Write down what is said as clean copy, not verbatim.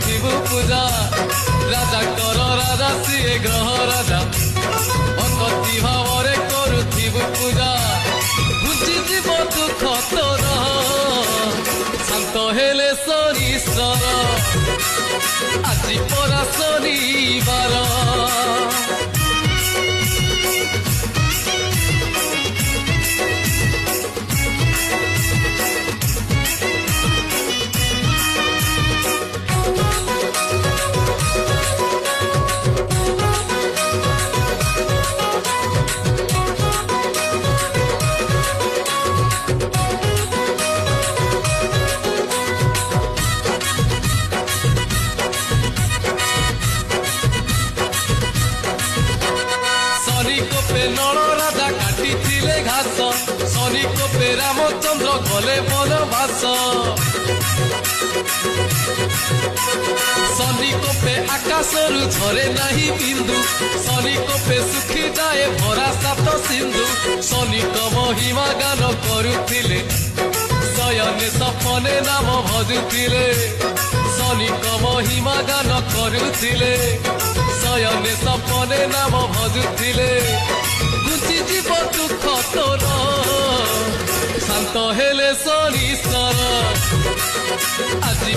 କରୁଥିବୁ ପୂଜା ରାଜାଙ୍କର ରାଜା ସିଏ ଗ୍ରହ ରାଜା ଭକ୍ତି ଭାବରେ କରୁଥିବୁ ପୂଜା ବୁଝିଯିବ ଦୁଃଖ ତୋର ଶାନ୍ତ ହେଲେ ଶନିଶ୍ଚର ଆଜି ପରା ଶନିବାର নল রাজা কাটিলে ঘাস শনি কোপে রামচন্দ্র গলে বনবাস শনি কোপে আকাশরু ঝরে নাহি বিন্দু শনি কোপে শুখি যায় ভরা সাত সিন্ধু শনিক মহিমা গান করুলে শয়নে সপনে নাম ভজুলে শনিক মহিমা গান করুলে শয়নে সপনে নাম ভজুলে ঘুচিଯିବ ଦୁଃଖ ତୋର ଶାନ୍ତ ହେଲେ ଶନିଶ୍ଚର ଆଜି